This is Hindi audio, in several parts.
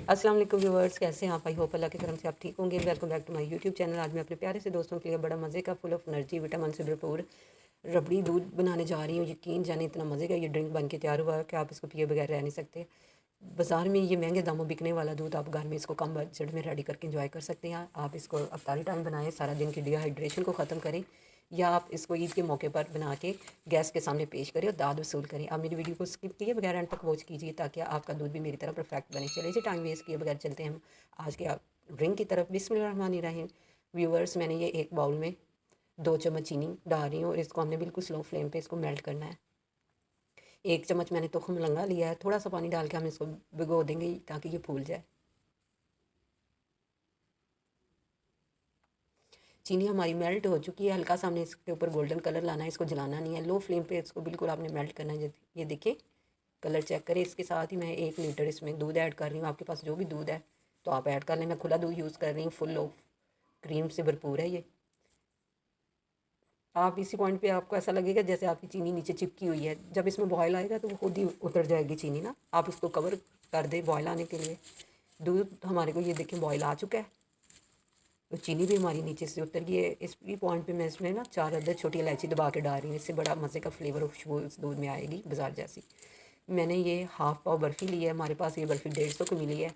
अस्सलाम वालेकुम व्यूअर्स, कैसे हैं आप? आई होप अल्लाह के करम से आप ठीक होंगे। Welcome back to my YouTube channel. आज मैं अपने प्यारे से दोस्तों के लिए बड़ा मज़े का फुल ऑफ एनर्जी विटामिन से भरपूर रबड़ी दूध बनाने जा रही हूँ। यकीन जाने इतना मज़े का ये ड्रिंक बन के तैयार हुआ है कि आप इसको पिए बगैर रह नहीं सकते। बाज़ार में ये महंगे दामों बिकने वाला दूध आप घर में इसको कम बजट में रेडी करके इंजॉय कर सकते हैं। आप इसको अफ्तारी टाइम बनाएं, सारा दिन की डिहाइड्रेशन को ख़त्म करें, या आप इसको ईद के मौके पर बना के गैस के सामने पेश करें और दाद वसूल करें। आप मेरी वीडियो को स्किप किए बगैर एंड तक वॉच कीजिए ताकि आपका दूध भी मेरी तरह परफेक्ट बने। चलिए जी, टाइम वेस्ट किए बगैर चलते हैं हम आज के ड्रिंक की तरफ। बिस्मिल्लाहिर्रहमानिर्रहीम। व्यूअर्स, मैंने ये एक बाउल में 2 चम्मच चीनी डाल रही हूँ और इसको हमने बिल्कुल स्लो फ्लेम पे इसको मेल्ट करना है। 1 चम्मच मैंने तुख्म लंगा लिया है। थोड़ा सा पानी डाल के हम इसको भिगो देंगे ताकि ये फूल जाए। चीनी हमारी मेल्ट हो चुकी है। हल्का सा हमने इसके ऊपर गोल्डन कलर लाना है, इसको जलाना नहीं है। लो फ्लेम पे इसको बिल्कुल आपने मेल्ट करना है। ये देखिए, कलर चेक करें। इसके साथ ही मैं 1 लीटर इसमें दूध ऐड कर रही हूँ। आपके पास जो भी दूध है तो आप ऐड कर लें। मैं खुला दूध यूज़ कर रही हूँ, फुल ऑफ क्रीम से भरपूर है ये। आप इसी पॉइंट पे आपको ऐसा लगेगा जैसे आपकी चीनी नीचे चिपकी हुई है। जब इसमें बॉयल आएगा तो वो खुद ही उतर जाएगी चीनी ना। आप इसको कवर कर दें बॉयल आने के लिए। दूध हमारे को ये देखें बॉयल आ चुका है, तो चीनी भी हमारी नीचे से उतर गई है। इस पॉइंट पे मैं इसमें ना 4 अदद छोटी इलायची दबा के डाल रही हूँ। इससे बड़ा मज़े का फ्लेवर और खुशबू इस दूध में आएगी बाजार जैसी। मैंने ये हाफ़ पाव बर्फ़ी ली है। हमारे पास ये बर्फ़ी 150 की मिली है।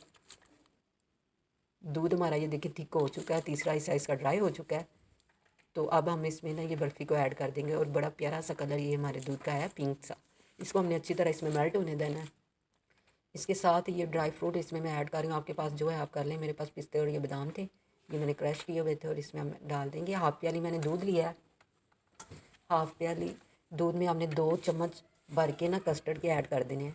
दूध हमारा ये देखिए थिक हो चुका है, तीसरा हिस्सा इसका ड्राई हो चुका है। तो अब हम इसमें ना ये बर्फ़ी को ऐड कर देंगे और बड़ा प्यारा सा कलर ये हमारे दूध का है, पिंक सा। इसको हमने अच्छी तरह इसमें मेल्ट होने देना है। इसके साथ ये ड्राई फ्रूट इसमें मैं ऐड कर रही हूँ। आपके पास जो है आप कर लें। मेरे पास पिस्ते और ये बादाम थे, ये मैंने क्रश किए हुए थे और इसमें हम डाल देंगे। हाफ़ प्याली मैंने दूध लिया है। हाफ़ प्याली दूध में हमने 2 चम्मच भर के ना कस्टर्ड के ऐड कर देने हैं।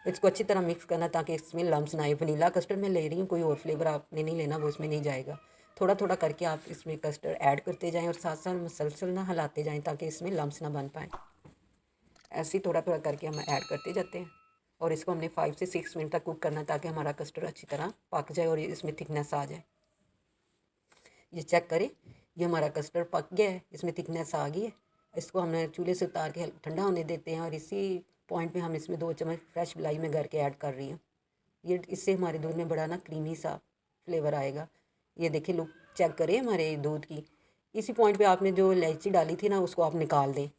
इसको अच्छी तरह मिक्स करना ताकि इसमें लम्स ना आए। वनीला कस्टर्ड मैं ले रही हूँ, कोई और फ्लेवर आपने नहीं लेना, वो इसमें नहीं जाएगा। थोड़ा थोड़ा करके आप इसमें कस्टर्ड ऐड करते जाएं और साथ साथ मसलसल ना हिलाते जाएं ताकि इसमें लम्स ना बन पाएँ। ऐसे ही थोड़ा थोड़ा करके हम ऐड करते जाते हैं और इसको हमने 5 से 6 मिनट तक कुक करना है ताकि हमारा कस्टर्ड अच्छी तरह पक जाए और इसमें थिकनेस आ जाए। ये चेक करें, ये हमारा कस्टर्ड पक गया है, इसमें थिकनेस आ गई है। इसको हमने चूल्हे से उतार के ठंडा होने देते हैं और इसी पॉइंट पे हम इसमें 2 चम्मच फ्रेश मलाई मैं घर के ऐड कर रही हूँ। ये इससे हमारे दूध में बड़ा ना क्रीमी सा फ्लेवर आएगा। ये देखिए, लुक चेक करें हमारे दूध की। इसी पॉइंट पे आपने जो इलायची डाली थी ना उसको आप निकाल दें।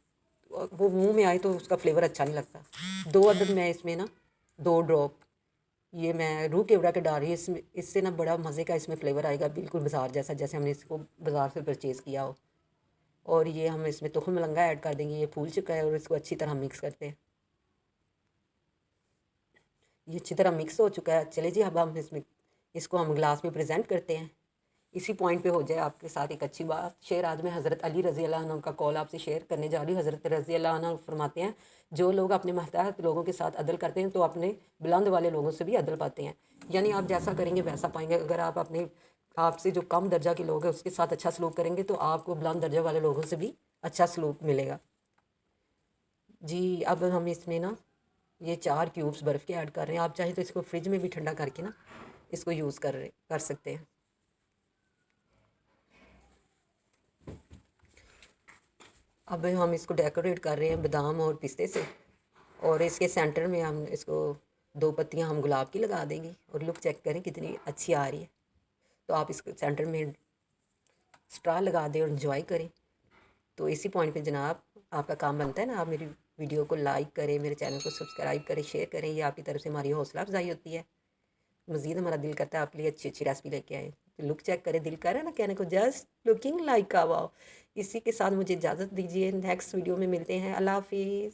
वो मुंह में आए तो उसका फ्लेवर अच्छा नहीं लगता। 2 अदद मैं इसमें ना 2 ड्रॉप ये मैं रूह केवड़ा के डाल रही हूँ। इसमें इससे ना बड़ा मज़े का इसमें फ्लेवर आएगा, बिल्कुल बाजार जैसा, जैसे हमने इसको बाज़ार से परचेज़ किया हो। और ये हम इसमें तुख्म मलंगा ऐड कर देंगे। ये फूल चुका है और इसको अच्छी तरह मिक्स करते हैं। ये अच्छी तरह मिक्स हो चुका है। चले जी, अब हम इसमें इसको हम ग्लास में प्रेजेंट करते हैं। इसी पॉइंट पे हो जाए आपके साथ एक अच्छी बात शेयर। आज मैं हज़रत अली रज़ी अल्लाह अन्हु का कॉल आपसे शेयर करने जा रही हूँ। हज़रत रज़ी अल्लाह अन्हु फरमाते हैं, जो लोग अपने महताज लोगों के साथ अदल करते हैं तो अपने बुलंद वाले लोगों से भी अदल पाते हैं। यानी आप जैसा करेंगे वैसा पाएंगे। अगर आप अपने आपसे जो कम दर्जा के लोग हैं उसके साथ अच्छा सलूक करेंगे तो आपको बुलंद दर्जा वाले लोगों से भी अच्छा सलूक मिलेगा। जी, अब हम इसमें ना ये 4 क्यूब्स बर्फ़ के ऐड कर रहे हैं। आप चाहें तो इसको फ्रिज में भी ठंडा करके ना इसको यूज़ कर सकते हैं। अब हम इसको डेकोरेट कर रहे हैं बादाम और पिस्ते से, और इसके सेंटर में हम इसको 2 पत्तियां हम गुलाब की लगा देंगे। और लुक चेक करें कितनी अच्छी आ रही है। तो आप इसके सेंटर में स्ट्रा लगा दें और इन्जॉय करें। तो इसी पॉइंट पे जनाब आपका काम बनता है ना, आप मेरी वीडियो को लाइक करें, मेरे चैनल को सब्सक्राइब करें, शेयर करें। ये आपकी तरफ से हमारी हौसला अफजाई होती है। मज़ीद हमारा दिल करता है आपके लिए अच्छी अच्छी रेसिपी लेके आए। तो लुक चेक करें, दिल कर रहा है ना कहने को, जस्ट लुकिंग लाइक आ वाओ। इसी के साथ मुझे इजाज़त दीजिए। नेक्स्ट वीडियो में मिलते हैं। अल्लाह हाफिज़।